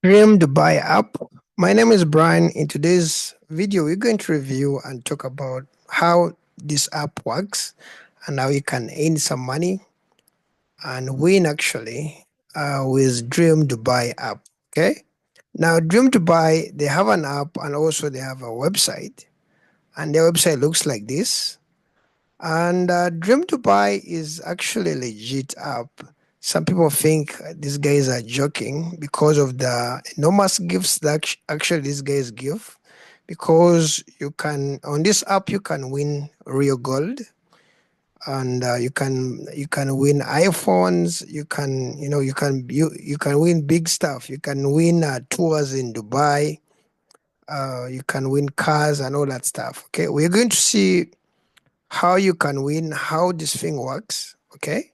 Dream Dubai app. My name is Brian. In today's video, we're going to review and talk about how this app works and how you can earn some money and win actually with Dream Dubai app. Okay. Now, Dream Dubai, they have an app and also they have a website, and their website looks like this. And Dream to Buy is actually a legit app. Some people think these guys are joking because of the enormous gifts that actually these guys give. Because you can on this app you can win real gold, and you can win iPhones. You can win big stuff. You can win tours in Dubai. You can win cars and all that stuff. Okay, we're going to see how you can win, how this thing works, okay?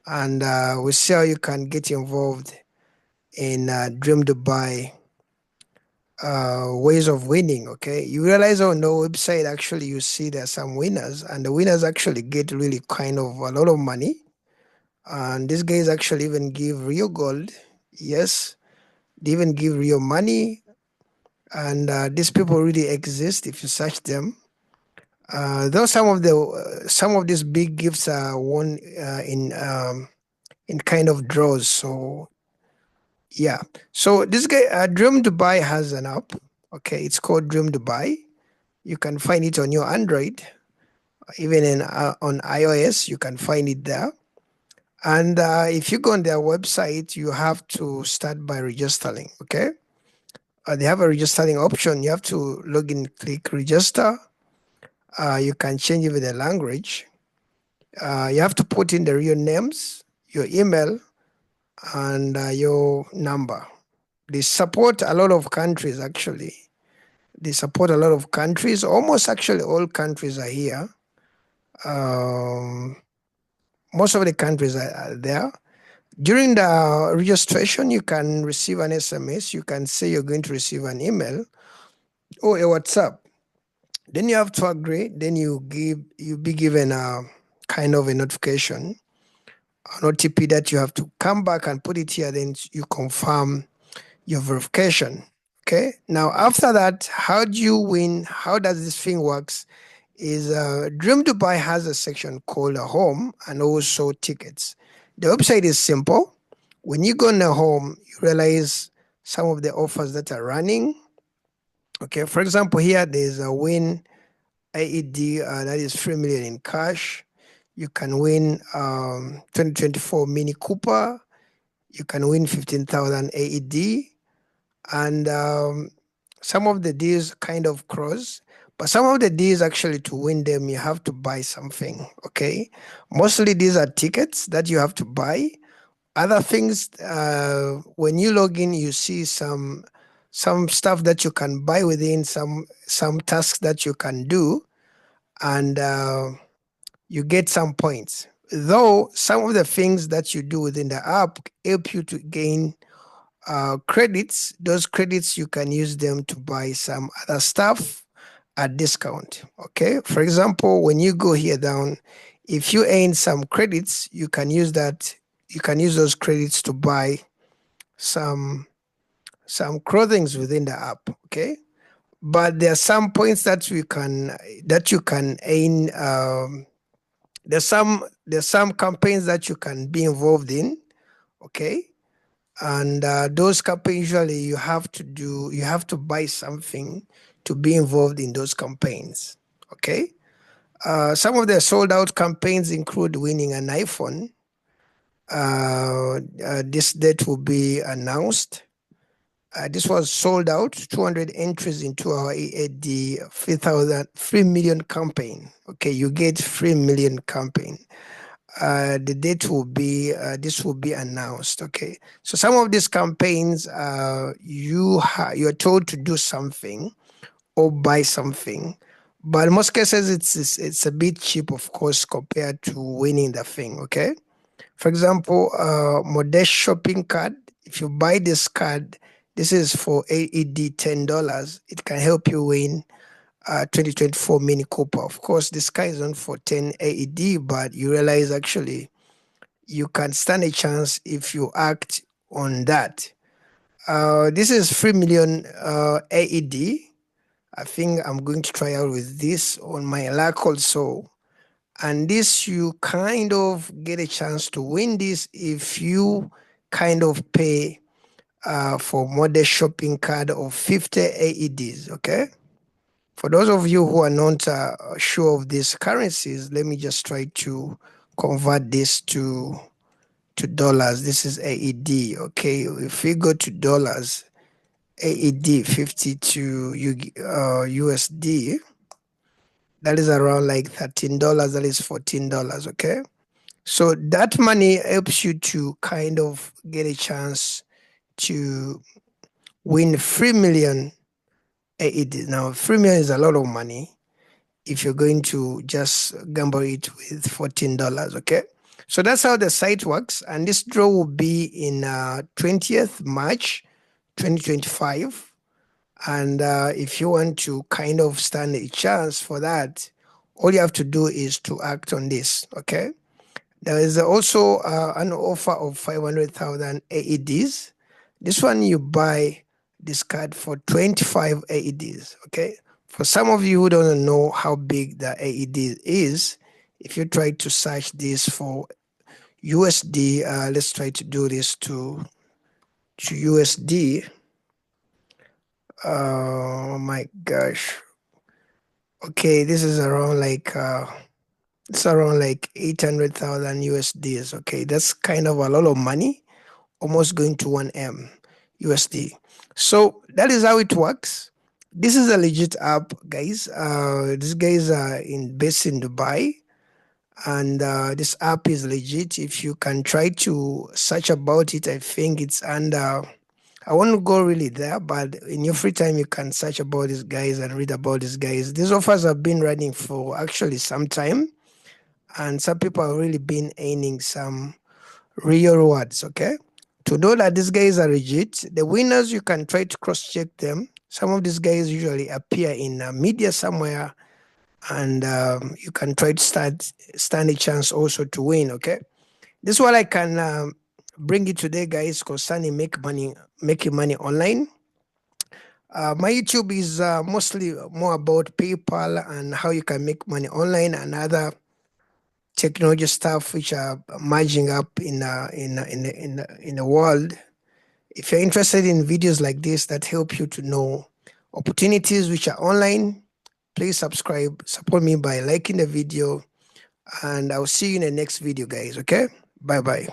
And we'll see how you can get involved in Dream Dubai ways of winning, okay? You realize on the website, actually, you see there are some winners, and the winners actually get really kind of a lot of money. And these guys actually even give real gold. Yes, they even give real money. And these people really exist if you search them. Though some of these big gifts are won in kind of draws. So yeah. So this guy, Dream Dubai has an app. Okay, it's called Dream Dubai. You can find it on your Android, even on iOS. You can find it there. And if you go on their website, you have to start by registering. Okay, they have a registering option. You have to log in, click register. You can change even the language. You have to put in the real names, your email, and your number. They support a lot of countries actually. They support a lot of countries. Almost actually all countries are here. Um, Most of the countries are there. During the registration, you can receive an SMS. You can say you're going to receive an email or a WhatsApp. Then you have to agree. Then you be given a kind of a notification, an OTP that you have to come back and put it here. Then you confirm your verification. Okay. Now after that, how do you win? How does this thing works? Is Dream Dubai has a section called a home and also tickets. The website is simple. When you go on the home, you realize some of the offers that are running. Okay. For example, here there's a win AED that is 3 million in cash. You can win 2024 Mini Cooper. You can win 15,000 AED. And some of the deals kind of cross, but some of the deals actually to win them you have to buy something. Okay, mostly these are tickets that you have to buy. Other things, when you log in, you see some stuff that you can buy within, some tasks that you can do, and you get some points. Though some of the things that you do within the app help you to gain credits. Those credits you can use them to buy some other stuff at discount. Okay, for example, when you go here down, if you earn some credits, you can use that. You can use those credits to buy some clothings within the app. Okay, but there are some points that you can earn. There's some campaigns that you can be involved in. Okay, and those campaigns usually you have to buy something to be involved in those campaigns. Okay, some of the sold out campaigns include winning an iPhone. This date will be announced. This was sold out, 200 entries into our the 3 million campaign. Okay, you get 3 million campaign. The date will be this will be announced. Okay, so some of these campaigns, you're told to do something or buy something, but in most cases it's a bit cheap, of course, compared to winning the thing. Okay, for example, Modest shopping card. If you buy this card, this is for AED $10. It can help you win 2024 Mini Cooper. Of course, this car is on for 10 AED, but you realize actually you can stand a chance if you act on that. This is 3 million AED. I think I'm going to try out with this on my luck also. And this, you kind of get a chance to win this if you kind of pay for modest shopping card of 50 AEDs, okay? For those of you who are not sure of these currencies, let me just try to convert this to dollars. This is AED, okay? If we go to dollars, AED 50 to USD, that is around like $13, that is $14, okay? So that money helps you to kind of get a chance to win 3 million AED. Now, 3 million is a lot of money if you're going to just gamble it with $14, okay? So that's how the site works. And this draw will be in 20th March 2025. And if you want to kind of stand a chance for that, all you have to do is to act on this, okay? There is also an offer of 500,000 AEDs. This one you buy this card for 25 AEDs, okay? For some of you who don't know how big the AED is, if you try to search this for USD, let's try to do this to USD. Oh my gosh. Okay, this is around like it's around like 800,000 USDs. Okay, that's kind of a lot of money, almost going to 1M USD. So that is how it works. This is a legit app, guys. These guys are based in Dubai, and this app is legit. If you can try to search about it, I think it's under. I won't go really there, but in your free time, you can search about these guys and read about these guys. These offers have been running for actually some time, and some people have really been earning some real rewards, okay? To know that these guys are legit, the winners, you can try to cross-check them. Some of these guys usually appear in media somewhere, and you can try to stand a chance also to win, okay? This is what I can bring you today, guys, concerning making money online. My YouTube is mostly more about PayPal and how you can make money online and other technology stuff which are merging up in the world. If you're interested in videos like this that help you to know opportunities which are online, please subscribe, support me by liking the video, and I'll see you in the next video, guys. Okay, bye bye.